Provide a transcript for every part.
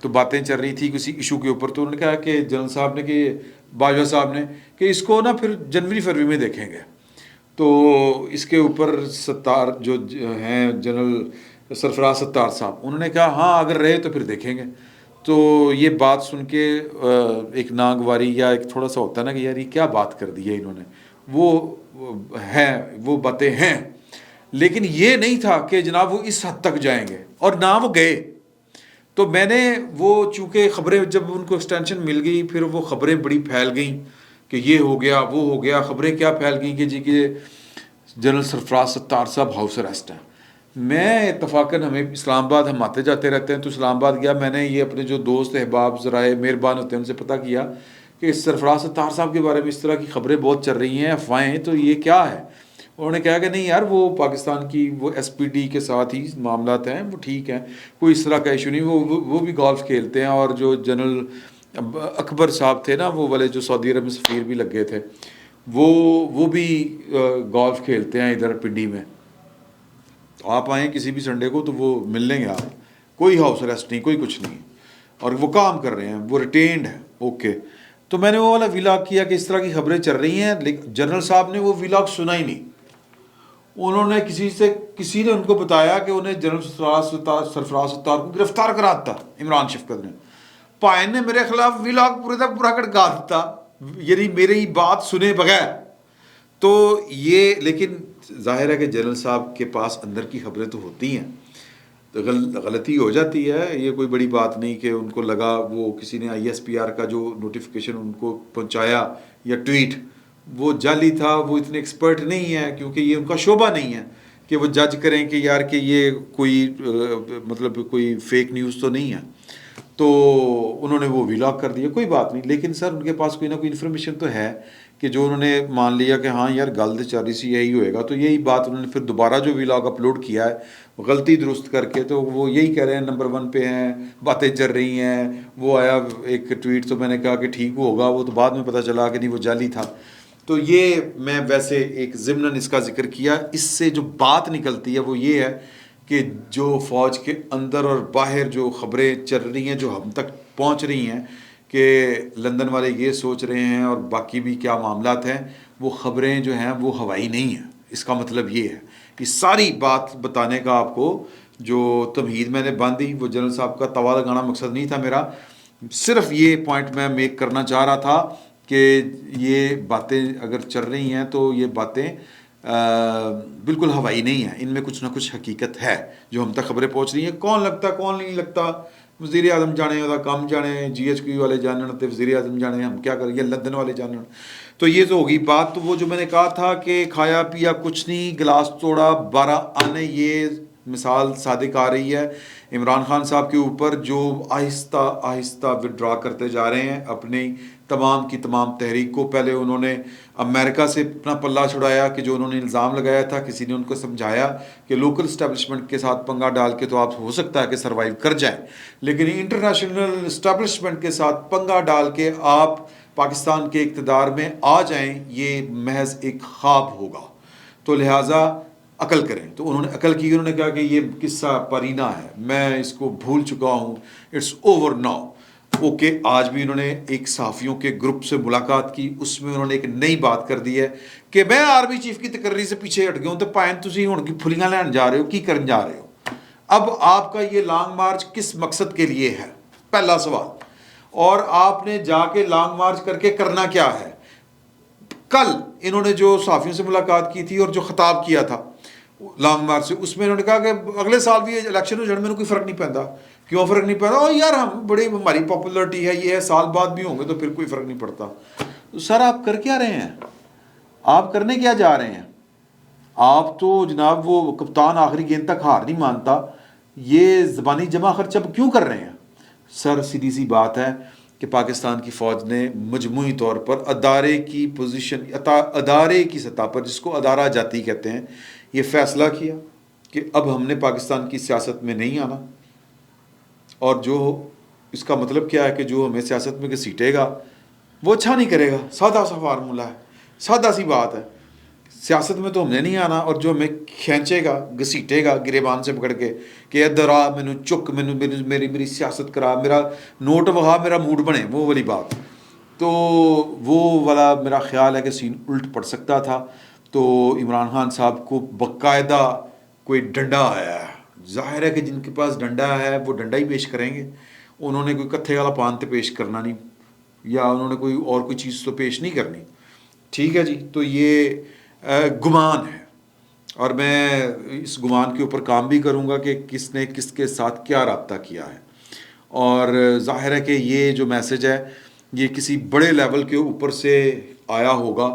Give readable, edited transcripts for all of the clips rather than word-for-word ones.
تو باتیں چل رہی تھی کسی ایشو کے اوپر، تو انہوں نے کہا کہ جنرل صاحب نے کہ باجوہ صاحب نے کہ اس کو نا پھر جنوری فروری میں دیکھیں گے. تو اس کے اوپر ستار جو ہیں جنرل سرفراز ستار صاحب، انہوں نے کہا ہاں اگر رہے تو پھر دیکھیں گے. تو یہ بات سن کے ایک ناگواری یا ایک تھوڑا سا ہوتا ہے نا کہ یار یہ کیا بات کر دی ہے انہوں نے، وہ باتیں ہیں، لیکن یہ نہیں تھا کہ جناب وہ اس حد تک جائیں گے، اور نہ وہ گئے. تو میں نے وہ چونکہ خبریں جب ان کو ایکسٹینشن مل گئی، پھر وہ خبریں بڑی پھیل گئیں کہ یہ ہو گیا وہ ہو گیا. خبریں کیا پھیل گئیں کہ جی کہ جنرل سرفراز ستار صاحب ہاؤس اریسٹ ہیں. میں اتفاقاً ہمیں اسلام آباد ہم آتے جاتے رہتے ہیں، تو اسلام آباد گیا، میں نے یہ اپنے جو دوست احباب ذرائع مہربان ہوتے ہیں ان سے پتہ کیا کہ سرفراز ستار صاحب کے بارے میں اس طرح کی خبریں بہت چل رہی ہیں، افواہیں، تو یہ کیا ہے. انہوں نے کہا کہ نہیں یار وہ پاکستان کی وہ ایس پی ڈی کے ساتھ ہی معاملات ہیں، وہ ٹھیک ہیں، کوئی اس طرح کا ایشو نہیں. وہ بھی گولف کھیلتے ہیں، اور جو جنرل اکبر صاحب تھے نا، وہ والے جو سعودی عرب میں سفیر بھی لگے تھے، وہ بھی گولف کھیلتے ہیں ادھر پنڈی میں. آپ آئیں کسی بھی سنڈے کو تو وہ مل لیں گے آپ. کوئی ہاؤس اریسٹ نہیں، کوئی کچھ نہیں، اور وہ کام کر رہے ہیں، وہ ریٹینڈ ہے. اوکے. تو میں نے وہ والا ویلاگ کیا کہ اس طرح کی خبریں چل رہی ہیں، لیکن جنرل صاحب نے وہ ویلاگ سنا ہی نہیں. انہوں نے کسی نے ان کو بتایا کہ انہیں جنرل سرفراز ستار کو گرفتار کرا دیتا عمران شفقت نے. پائن نے میرے خلاف ویلاگ پورے کا پورا کٹکا دیتا، یعنی میری بات سنے بغیر. تو یہ لیکن ظاہر ہے کہ جنرل صاحب کے پاس اندر کی خبریں تو ہوتی ہیں، تو غلطی ہو جاتی ہے. یہ کوئی بڑی بات نہیں کہ ان کو لگا وہ کسی نے آئی ایس پی آر کا جو نوٹیفیکیشن ان کو پہنچایا یا ٹویٹ وہ جعلی تھا. وہ اتنے ایکسپرٹ نہیں ہیں، کیونکہ یہ ان کا شعبہ نہیں ہے کہ وہ جج کریں کہ یار کہ یہ کوئی مطلب کوئی فیک نیوز تو نہیں ہے. تو انہوں نے وہ ویلاگ کر دیا، کوئی بات نہیں. لیکن سر ان کے پاس کوئی نہ کوئی انفارمیشن تو ہے کہ جو انہوں نے مان لیا کہ ہاں یار گل چل رہی سی یہی ہوئے گا. تو یہی بات انہوں نے پھر دوبارہ جو ویلاگ اپلوڈ کیا ہے غلطی درست کر کے، تو وہ یہی کہہ رہے ہیں نمبر 1 پہ ہیں، باتیں چل رہی ہیں. وہ آیا ایک ٹویٹ، تو میں نے کہا کہ ٹھیک ہوگا، وہ تو بعد میں پتہ چلا کہ نہیں وہ جعلی تھا. تو یہ میں ویسے ایک ضمناً اس کا ذکر کیا. اس سے جو بات نکلتی ہے وہ یہ ہے کہ جو فوج کے اندر اور باہر جو خبریں چل رہی ہیں، جو ہم تک پہنچ رہی ہیں کہ لندن والے یہ سوچ رہے ہیں اور باقی بھی کیا معاملات ہیں، وہ خبریں جو ہیں وہ ہوائی نہیں ہیں. اس کا مطلب یہ ہے کہ ساری بات بتانے کا آپ کو جو تمہید میں نے باندھی، وہ جنرل صاحب کا توا لگانا مقصد نہیں تھا میرا. صرف یہ پوائنٹ میں میک کرنا چاہ رہا تھا کہ یہ باتیں اگر چل رہی ہیں تو یہ باتیں بالکل ہوائی نہیں ہیں، ان میں کچھ نہ کچھ حقیقت ہے جو ہم تک خبریں پہنچ رہی ہیں. کون لگتا کون نہیں لگتا وزیر اعظم جانے، وہ کام جانے، جی ایچ کیو والے جانن، تے وزیر اعظم جانے ہم کیا کریں، یہ لندن والے جانن. تو یہ تو ہوگی بات. تو وہ جو میں نے کہا تھا کہ کھایا پیا کچھ نہیں، گلاس توڑا 12 آنے، یہ مثال صادق آ رہی ہے عمران خان صاحب کے اوپر، جو آہستہ آہستہ وڈرا کرتے جا رہے ہیں اپنی تمام کی تمام تحریک کو. پہلے انہوں نے امریکہ سے اپنا پلہ چھڑایا کہ جو انہوں نے الزام لگایا تھا، کسی نے ان کو سمجھایا کہ لوکل اسٹیبلشمنٹ کے ساتھ پنگا ڈال کے تو آپ ہو سکتا ہے کہ سروائیو کر جائیں، لیکن انٹرنیشنل اسٹیبلشمنٹ کے ساتھ پنگا ڈال کے آپ پاکستان کے اقتدار میں آ جائیں، یہ محض ایک خواب ہوگا. تو لہٰذا عقل کریں. تو انہوں نے عقل کی، انہوں نے کہا کہ یہ قصہ پرینہ ہے، میں اس کو بھول چکا ہوں، اٹس اوور ناؤ. اوکے. آج بھی انہوں نے ایک صحافیوں کے گروپ سے ملاقات کی، اس میں انہوں نے ایک نئی بات کر دی ہے کہ میں آرمی چیف کی تقرری سے پیچھے ہٹ گیا ہوں. تو پائن تسی ہن کی پھلیاں لین جا رہے ہو، کی کرن جا رہے ہو؟ اب آپ کا یہ لانگ مارچ کس مقصد کے لیے ہے؟ پہلا سوال. اور آپ نے جا کے لانگ مارچ کر کے کرنا کیا ہے؟ کل انہوں نے جو صحافیوں سے ملاقات کی تھی اور جو خطاب کیا تھا لانگ مارچ سے، اس میں انہوں نے کہا کہ اگلے سال بھی الیکشن ہو جانے میں کوئی فرق نہیں پڑتا. کیوں فرق نہیں پڑتا؟ اور یار ہم بڑی ہماری پاپولرٹی ہے، یہ ہے، سال بعد بھی ہوں گے تو پھر کوئی فرق نہیں پڑتا. تو سر آپ کر کیا رہے ہیں؟ آپ کرنے کیا جا رہے ہیں؟ آپ تو جناب وہ کپتان آخری گیند تک ہار نہیں مانتا، یہ زبانی جمع خرچ اب کیوں کر رہے ہیں؟ سر سیدھی سی بات ہے کہ پاکستان کی فوج نے مجموعی طور پر ادارے کی پوزیشن، ادارے کی سطح پر، جس کو ادارہ جاتی کہتے ہیں، یہ فیصلہ کیا کہ اب ہم نے پاکستان کی سیاست میں نہیں آنا. اور جو اس کا مطلب کیا ہے کہ جو ہمیں سیاست میں گھسیٹے گا وہ اچھا نہیں کرے گا. سادہ سا فارمولہ ہے، سادہ سی بات ہے. سیاست میں تو ہم نے نہیں آنا، اور جو ہمیں کھینچے گا گھسیٹے گا گریبان سے پکڑ کے کہ ادھر آ، مینو چک، مینو میری سیاست کرا، میرا نوٹ وہا، میرا موڈ بنے، وہ والی بات، تو وہ والا میرا خیال ہے کہ سین الٹ پڑ سکتا تھا. تو عمران خان صاحب کو باقاعدہ کوئی ڈنڈا آیا ہے. ظاہر ہے کہ جن کے پاس ڈنڈا ہے وہ ڈنڈا ہی پیش کریں گے. انہوں نے کوئی کتھے والا پان تو پیش کرنا نہیں، یا انہوں نے کوئی اور کوئی چیز تو پیش نہیں کرنی. ٹھیک ہے جی. تو یہ گمان ہے، اور میں اس گمان کے اوپر کام بھی کروں گا کہ کس نے کس کے ساتھ کیا رابطہ کیا ہے. اور ظاہر ہے کہ یہ جو میسج ہے یہ کسی بڑے لیول کے اوپر سے آیا ہوگا.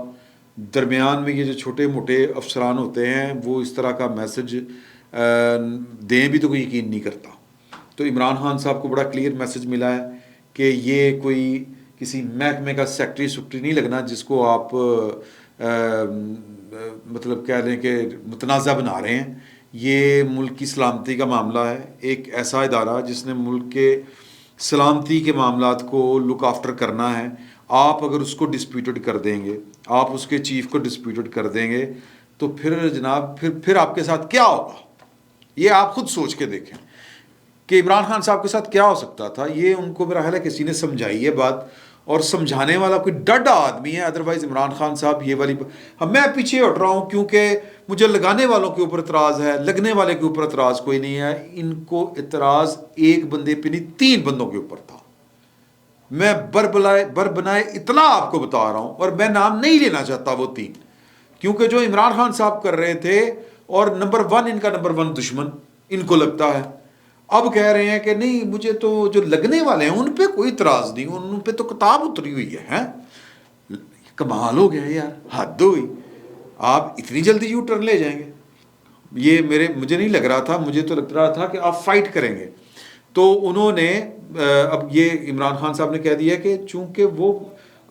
درمیان میں یہ جو چھوٹے موٹے افسران ہوتے ہیں وہ اس طرح کا میسج دیں بھی تو کوئی یقین نہیں کرتا. تو عمران خان صاحب کو بڑا کلیئر میسج ملا ہے کہ یہ کوئی کسی محکمے کا سیکٹری نہیں لگنا جس کو آپ مطلب کہہ لیں کہ متنازع بنا رہے ہیں. یہ ملک کی سلامتی کا معاملہ ہے، ایک ایسا ادارہ جس نے ملک کے سلامتی کے معاملات کو لک آفٹر کرنا ہے. آپ اگر اس کو ڈسپیوٹڈ کر دیں گے، آپ اس کے چیف کو ڈسپیوٹڈ کر دیں گے، تو پھر جناب پھر آپ کے ساتھ کیا ہوگا؟ یہ آپ خود سوچ کے دیکھیں کہ عمران خان صاحب کے ساتھ کیا ہو سکتا تھا. یہ ان کو میرا خیال ہے کسی نے سمجھائی ہے بات، اور سمجھانے والا کوئی ڈڈا آدمی ہے. ادروائز عمران خان صاحب یہ والی میں پیچھے ہٹ رہا ہوں کیونکہ مجھے لگانے والوں کے اوپر اعتراض ہے، لگنے والے کے اوپر اعتراض کوئی نہیں ہے. ان کو اعتراض ایک بندے پہ نہیں 3 بندوں کے اوپر تھا. میں بر بنائے اطلاع آپ کو بتا رہا ہوں، اور میں نام نہیں لینا چاہتا وہ 3، کیونکہ جو عمران خان صاحب کر رہے تھے، اور نمبر 1 ان کا نمبر 1 دشمن ان کو لگتا ہے. اب کہہ رہے ہیں کہ نہیں مجھے تو جو لگنے والے ہیں ان پہ کوئی اعتراض نہیں، ان پہ تو کتاب اتری ہوئی ہے. کمال ہو گیا یار، حد ہو گئی. آپ اتنی جلدی یو ٹرن لے جائیں گے؟ یہ مجھے نہیں لگ رہا تھا، مجھے تو لگ رہا تھا کہ آپ فائٹ کریں گے. تو انہوں نے اب یہ عمران خان صاحب نے کہہ دیا کہ چونکہ وہ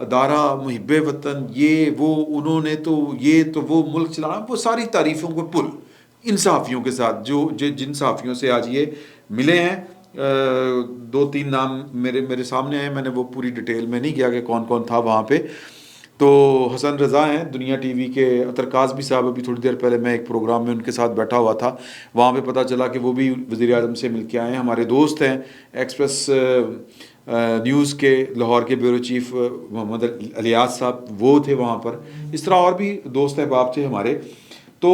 ادارہ محب وطن، یہ وہ انہوں نے تو یہ تو وہ ملک چلانا، وہ ساری تعریفوں کو پل ان صحافیوں کے ساتھ جو جن صحافیوں سے آج یہ ملے ہیں. 2-3 نام میرے سامنے ہیں، میں نے وہ پوری ڈیٹیل میں نہیں کیا کہ کون کون تھا وہاں پہ. تو حسن رضا ہیں دنیا ٹی وی کے، اطہر کاظمی صاحب، ابھی تھوڑی دیر پہلے میں ایک پروگرام میں ان کے ساتھ بیٹھا ہوا تھا، وہاں پہ پتہ چلا کہ وہ بھی وزیر اعظم سے مل کے آئے ہیں. ہمارے دوست ہیں ایکسپریس نیوز کے لاہور کے بیورو چیف محمد الیاس صاحب، وہ تھے وہاں پر. اس طرح اور بھی دوست احباب تھے ہمارے. تو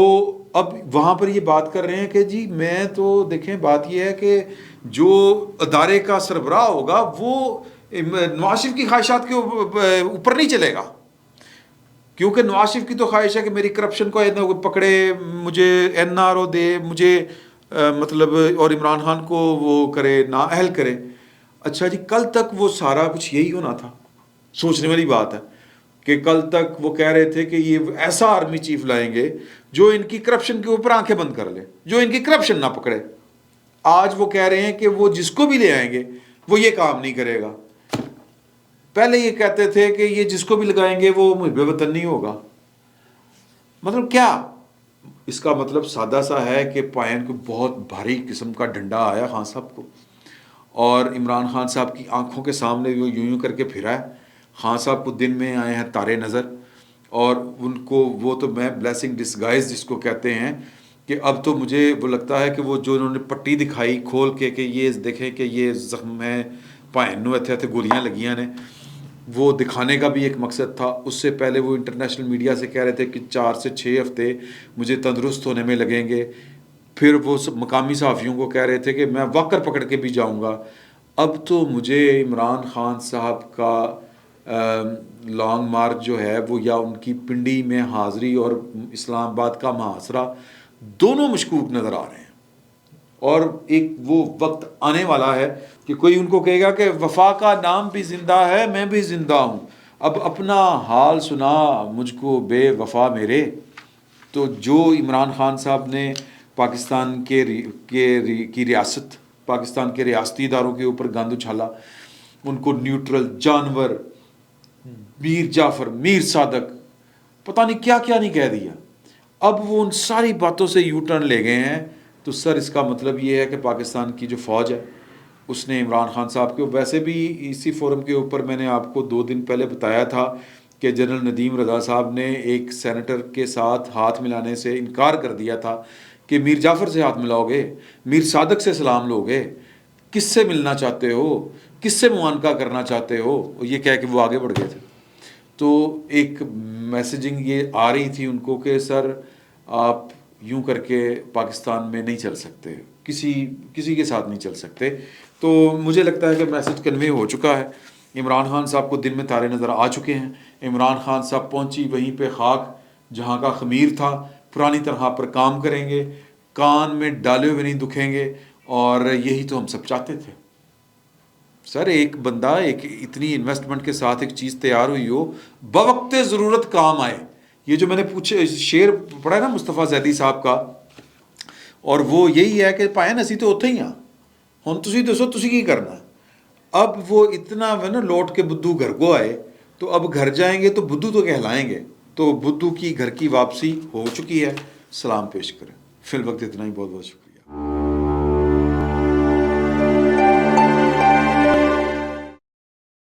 اب وہاں پر یہ بات کر رہے ہیں کہ جی میں تو دیکھیں بات یہ ہے کہ جو ادارے کا سربراہ ہوگا وہ نواز شریف کی خواہشات کے اوپر نہیں چلے گا، کیونکہ نواز شریف کی تو خواہش ہے کہ میری کرپشن کو پکڑے، مجھے NRO دے مجھے، مطلب، اور عمران خان کو وہ کرے، نااہل کرے. اچھا جی، کل تک وہ سارا کچھ یہی ہونا تھا. سوچنے والی بات ہے کہ کل تک وہ کہہ رہے تھے کہ یہ ایسا آرمی چیف لائیں گے جو ان کی کرپشن کے اوپر آنکھیں بند کر لے، جو ان کی کرپشن نہ پکڑے. آج وہ کہہ رہے ہیں کہ وہ جس کو بھی لے آئیں گے وہ یہ کام نہیں کرے گا. پہلے یہ کہتے تھے کہ یہ جس کو بھی لگائیں گے وہ محب وطن نہیں ہوگا. مطلب کیا؟ اس کا مطلب سادہ سا ہے کہ پائن کو بہت بھاری قسم کا ڈنڈا آیا خان صاحب کو، اور عمران خان صاحب کی آنکھوں کے سامنے وہ یوں کر کے پھرا ہے. خان صاحب کو دن میں آئے ہیں تارے نظر، اور ان کو وہ تو میں بلیسنگ ڈسگائز جس کو کہتے ہیں کہ اب تو مجھے وہ لگتا ہے کہ وہ جو انہوں نے پٹی دکھائی کھول کے کہ یہ دیکھیں کہ یہ زخم ہے، پائن نو ایتھے گولیاں لگیاں نے، وہ دکھانے کا بھی ایک مقصد تھا. اس سے پہلے وہ انٹرنیشنل میڈیا سے کہہ رہے تھے کہ 4 سے 6 ہفتے مجھے تندرست ہونے میں لگیں گے. پھر وہ مقامی صحافیوں کو کہہ رہے تھے کہ میں واکر پکڑ کے بھی جاؤں گا. اب تو مجھے عمران خان صاحب کا لانگ مارچ جو ہے وہ، یا ان کی پنڈی میں حاضری اور اسلام آباد کا محاصرہ، دونوں مشکوک نظر آ رہے ہیں. اور ایک وہ وقت آنے والا ہے کہ کوئی ان کو کہے گا کہ وفا کا نام بھی زندہ ہے، میں بھی زندہ ہوں، اب اپنا حال سنا مجھ کو بے وفا میرے. تو جو عمران خان صاحب نے پاکستان کی ریاست، پاکستان کے ریاستی اداروں کے اوپر گند اچھالا، ان کو نیوٹرل جانور، میر جعفر، میر صادق، پتہ نہیں کیا کیا نہیں کہہ دیا. اب وہ ان ساری باتوں سے یو ٹرن لے گئے ہیں. تو سر اس کا مطلب یہ ہے کہ پاکستان کی جو فوج ہے اس نے عمران خان صاحب کو، ویسے بھی اسی فورم کے اوپر میں نے آپ کو 2 دن پہلے بتایا تھا کہ جنرل ندیم رضا صاحب نے ایک سینیٹر کے ساتھ ہاتھ ملانے سے انکار کر دیا تھا کہ میر جعفر سے ہاتھ ملاؤ گے، میر صادق سے سلام لو گے، کس سے ملنا چاہتے ہو، کس سے معانقہ کرنا چاہتے ہو، یہ کہہ کے وہ آگے بڑھ گئے تھے. تو ایک میسیجنگ یہ آ رہی تھی ان کو کہ سر آپ یوں کر کے پاکستان میں نہیں چل سکتے، کسی کے ساتھ نہیں چل سکتے. تو مجھے لگتا ہے کہ میسیج کنوے ہو چکا ہے. عمران خان صاحب کو دن میں تارے نظر آ چکے ہیں. عمران خان صاحب پہنچی وہیں پہ خاک جہاں کا خمیر تھا، پرانی طرح پر کام کریں گے، کان میں ڈالے ہوئے نہیں دکھیں گے، اور یہی تو ہم سب چاہتے تھے. سر ایک بندہ ایک اتنی انویسٹمنٹ کے ساتھ ایک چیز تیار ہوئی ہو، بوقت ضرورت کام آئے. یہ جو میں نے شعر پڑھا ہے نا مصطفیٰ زیدی صاحب کا، اور وہ یہی ہے کہ پائے نا اسی تو اتھے ہی ہاں، ہن تسی دسو تسی کی کرنا. اب وہ اتنا نا لوٹ کے بدھو گھر کو آئے، تو اب گھر جائیں گے تو بدھو تو کہلائیں گے. تو بدھو کی گھر کی واپسی ہو چکی ہے. سلام پیش کریں. فی الوقت اتنا ہی. بہت بہت شکریہ.